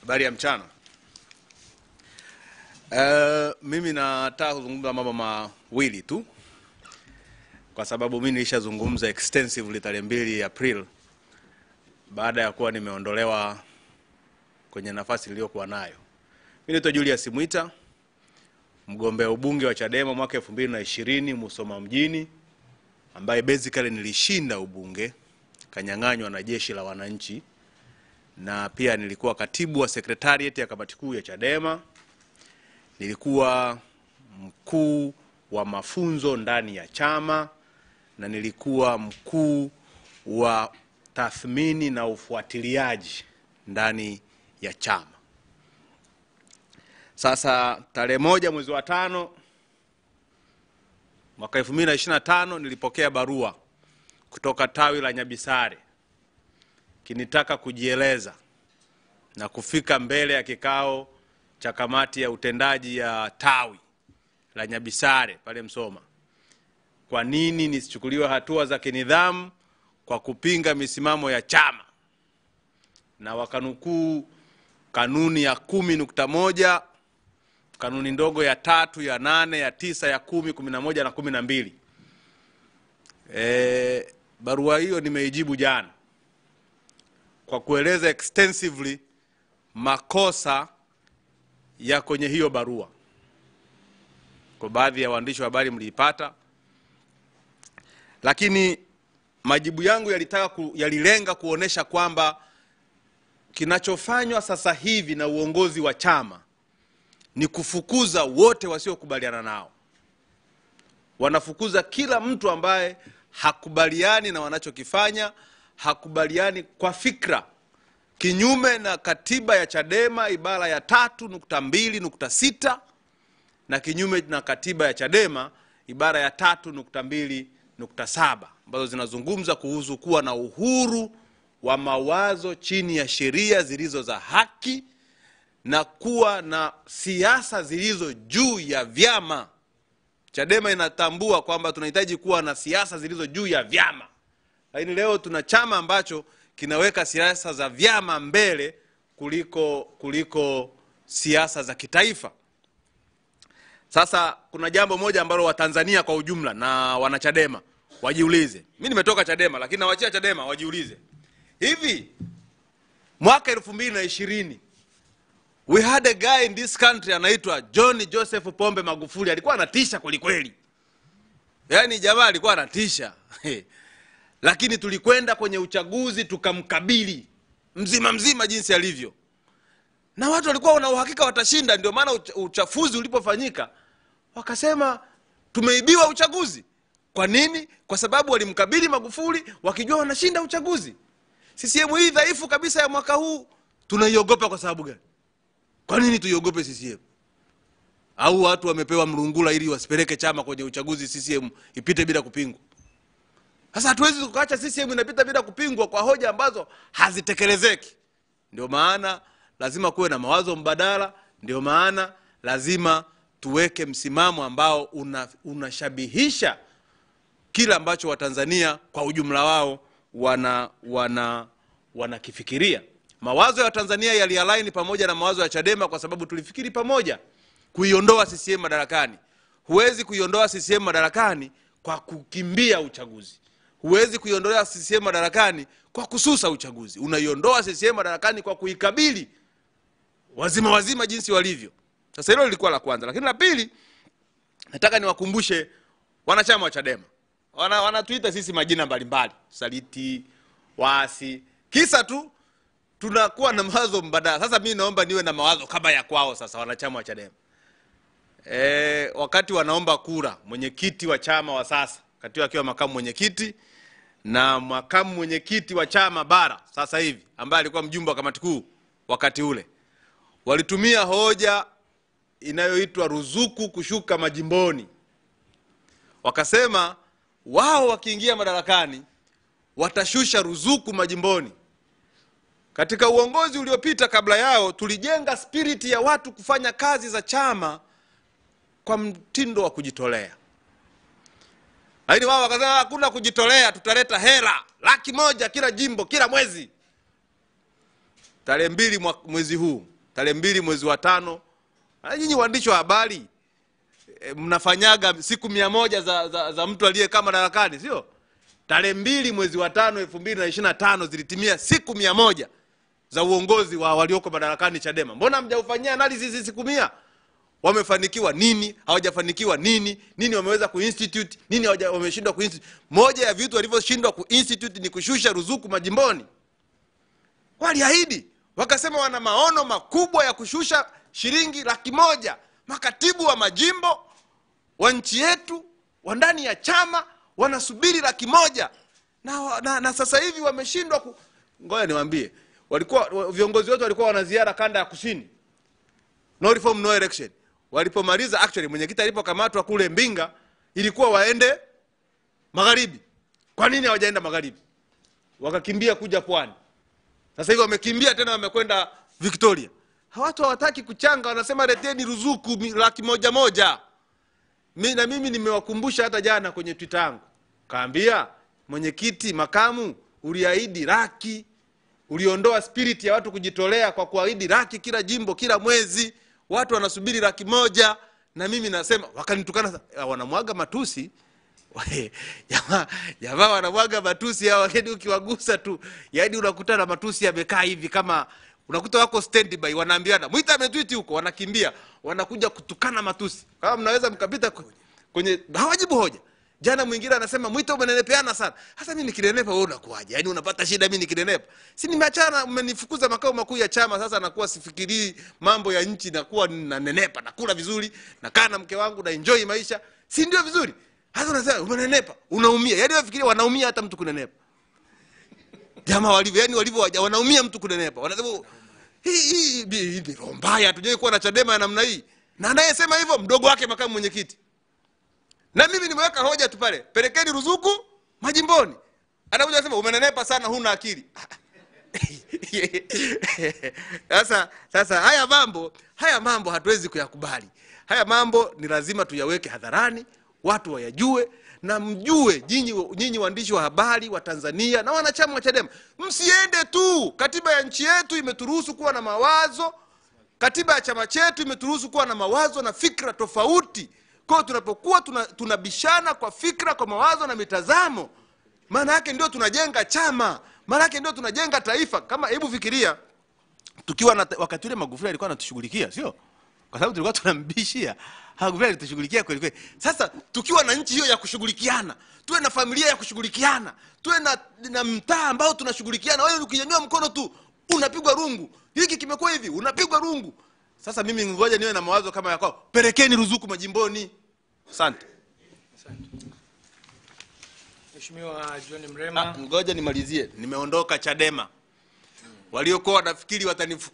Habari ya mchana. Mimi nataka kuzungumza mambo mawili tu, kwa sababu mimi nilishazungumza extensively tarehe 2 April baada ya kuwa nimeondolewa kwenye nafasi niliyokuwa nayo. Mimi naitwa Julius Mwita, mgombea ubunge wa Chadema mwaka 2020 Musoma mjini, ambaye basically nilishinda ubunge, kanyang'anywa na jeshi la wananchi, na pia nilikuwa katibu wa secretariat ya kamati kuu ya Chadema. Nilikuwa mkuu wa mafunzo ndani ya chama, na nilikuwa mkuu wa tathmini na ufuatiliaji ndani ya chama. Sasa tarehe 1 mwezi wa 5 mwaka 2025 nilipokea barua kutoka tawi la Nyabisare kinitaka kujieleza na kufika mbele ya kikao cha kamati ya utendaji ya tawi la Nyabisare pale Msoma. Kwa nini nisichukuliwe hatua za kinidhamu kwa kupinga misimamo ya chama, na wakanukuu kanuni ya 10.1, kanuni ndogo ya 3, ya 8, ya 9, ya 10, 11 na 12. Barua hiyo nimeijibu jana kwa kueleza extensively makosa ya kwenye hiyo barua. Kwa baadhi ya waandishi wa habari mliipata, lakini majibu yangu yalilenga kuonesha kwamba kinachofanywa sasa hivi na uongozi wa chama ni kufukuza wote wasiokubaliana nao. Wanafukuza kila mtu ambaye hakubaliani na wanachokifanya, hakubaliani kwa fikra, kinyume na katiba ya Chadema ibara ya 3.2.6 na kinyume na katiba ya Chadema ibara ya 3.2.7, ambazo zinazungumza kuhusu kuwa na uhuru wa mawazo chini ya sheria zilizo za haki na kuwa na siasa zilizo juu ya vyama. Chadema inatambua kwamba tunahitaji kuwa na siasa zilizo juu ya vyama. Lakini leo tuna chama ambacho kinaweka siasa za vyama mbele kuliko siasa za kitaifa. Sasa kuna jambo moja ambalo Watanzania kwa ujumla na wanachadema wajiulize. Mimi nimetoka Chadema, lakini nawaachia Chadema wajiulize. Hivi mwaka 2020 we had a guy in this country anaitwa John Joseph Pombe Magufuli. Alikuwa anatisha kweli kweli. Yaani jamaa alikuwa anatisha. Lakini tulikwenda kwenye uchaguzi tukamkabili mzima jinsi alivyo, na watu walikuwa wana uhakika watashinda. Ndio maana uchafuzi ulipofanyika wakasema tumeibiwa uchaguzi. Kwa nini? Kwa sababu walimkabili Magufuli wakijua wanashinda uchaguzi. CCM hii dhaifu kabisa ya mwaka huu tunaiogopa kwa sababu gani? Kwa nini tuiogope CCM? Au watu wamepewa mlungula ili wasipeleke chama kwenye uchaguzi CCM ipite bila kupingwa? Sasa hatuwezi tukaacha CCM inapita bila kupingwa kwa hoja ambazo hazitekelezeki. Ndio maana lazima kuwe na mawazo mbadala. Ndio maana lazima tuweke msimamo ambao unashabihisha kila ambacho Watanzania kwa ujumla wao wanakifikiria. Mawazo ya Tanzania yalialign pamoja na mawazo ya Chadema kwa sababu tulifikiri pamoja kuiondoa CCM madarakani. Huwezi kuiondoa CCM madarakani kwa kukimbia uchaguzi. Huwezi kuiondoa CCM madarakani kwa kususa uchaguzi. Unaiondoa CCM madarakani kwa kuikabili wazima jinsi walivyo. Sasa hilo lilikuwa la kwanza. Lakini la pili, nataka niwakumbushe wanachama wa Chadema. Wanatuita sisi majina mbalimbali, saliti, waasi. Kisa tu tunakuwa na mawazo mbadala. Sasa mimi naomba niwe na mawazo kama ya kwao sasa wanachama wa Chadema. Wakati wanaomba kura mwenyekiti wa chama wa sasa, kati akiwa makamu mwenyekiti na makamu mwenyekiti wa chama bara sasa hivi ambaye alikuwa mjumbe wa kamati kuu wakati ule, walitumia hoja inayoitwa ruzuku kushuka majimboni. Wakasema wao wakiingia madarakani watashusha ruzuku majimboni. Katika uongozi uliopita kabla yao tulijenga spirit ya watu kufanya kazi za chama kwa mtindo wa kujitolea. Lakini wao wakasema hakuna kujitolea, tutaleta hela 100,000 kila jimbo kila mwezi. Tarehe 2 mwezi huu tarehe 2 mwezi wa 5. Nyinyi waandishi wa habari mnafanyaga siku 100 za mtu aliyekaa madarakani, sio? Tarehe 2 mwezi wa 5 2025 zilitimia siku 100 za uongozi wa walioko madarakani Chadema. Mbona mjaufanyia analysis siku 100? Wamefanikiwa nini? Hawajafanikiwa nini? Nini wameweza kuinstitute? Nini wameshindwa kuinstitute? Moja ya vitu walivyoshindwa kuinstitute ni kushusha ruzuku majimboni. Waliahidi, wakasema wana maono makubwa ya kushusha shilingi 100,000. Makatibu wa majimbo wa nchi yetu wa ndani ya chama wanasubiri 100,000 na sasa hivi wameshindwa ngoja niwaambie, walikuwa viongozi wote walikuwa wanaziara kanda ya kusini, no reform no election. Walipomaliza, actually mwenyekiti alipokamatwa kule Mbinga, ilikuwa waende magharibi. Kwa nini hawajaenda magharibi? Wakakimbia kuja Pwani. Sasa hivi wamekimbia tena, wamekwenda Victoria. Watu hawataki kuchanga, wanasema leteni ruzuku 100,000. Mimi nimewakumbusha hata jana kwenye Twitter yangu. Kaambia mwenyekiti, makamu, uliahidi laki, uliondoa spirit ya watu kujitolea kwa kuahidi laki kila jimbo kila mwezi. Watu wanasubiri 100,000 na mimi nasema, wakanitukana, wanamwaga matusi. Jamaa wanamwaga matusi hao, wakati ukiwagusa tu yaani unakutana matusi yamekaa hivi, kama unakuta wako standby, wanaambiana Mwita ametweet huko, wanakimbia wanakuja kutukana matusi. Kama mnaweza mkapita kwenye hawajibu hoja. Jana mwingine anasema Mwita umenenepeana sana. Sasa mimi nikinenepa wewe unakuaje? Yaani unapata shida mimi nikinenepa? Si nimeachana, mmenifukuza makao makuu ya chama, sasa nakuwa sifikiri mambo ya nchi, nakuwa nanenepa, nakula vizuri, nakaa na mke wangu na enjoy maisha. Si ndio vizuri? Hata unasema umenenepa, unaumia. Yaani wafikiria wanaumia hata mtu kunenepa. Jamaa walivyo, yani walivyo wanaumia mtu kunenepa. Wanasema hii ni mbaya, hatujui kuwa na Chadema ya namna hii. Na anayesema hivyo mdogo wake makamu mwenyekiti. Na mimi nimeweka hoja tu pale, pelekeni ruzuku majimboni. Anakuja kusema umenenepa sana, huna akili. Sasa haya mambo hatuwezi kuyakubali. Haya mambo ni lazima tuyaweke hadharani, watu wayajue, na mjue nyinyi waandishi wa habari wa Tanzania na wanachama wa Chadema, msiende tu. Katiba ya nchi yetu imeturuhusu kuwa na mawazo. Katiba ya chama chetu imeturuhusu kuwa na mawazo na fikra tofauti. Kwa tunapokuwa tunabishana kwa fikra, kwa mawazo na mitazamo, maana yake ndio tunajenga chama, maana yake ndio tunajenga taifa. Kama hebu fikiria, tukiwa na wakati ule Magufuli alikuwa anatushughulikia, sio? Kwa sababu tulikuwa tunambishia, Magufuli alitushughulikia kweli kweli. Sasa tukiwa na nchi hiyo ya kushughulikiana, tuwe na familia ya kushughulikiana, tuwe na mtaa ambao tunashughulikiana. Wewe ukinyanyua mkono tu unapigwa rungu, hiki kimekuwa hivi unapigwa rungu. Sasa mimi ngoja niwe na mawazo kama yako, pelekeni ruzuku majimboni. Asante. Mheshimiwa John Mrema. Ngoja nimalizie, nimeondoka Chadema. Waliokuwa wanafikiri watanifukuza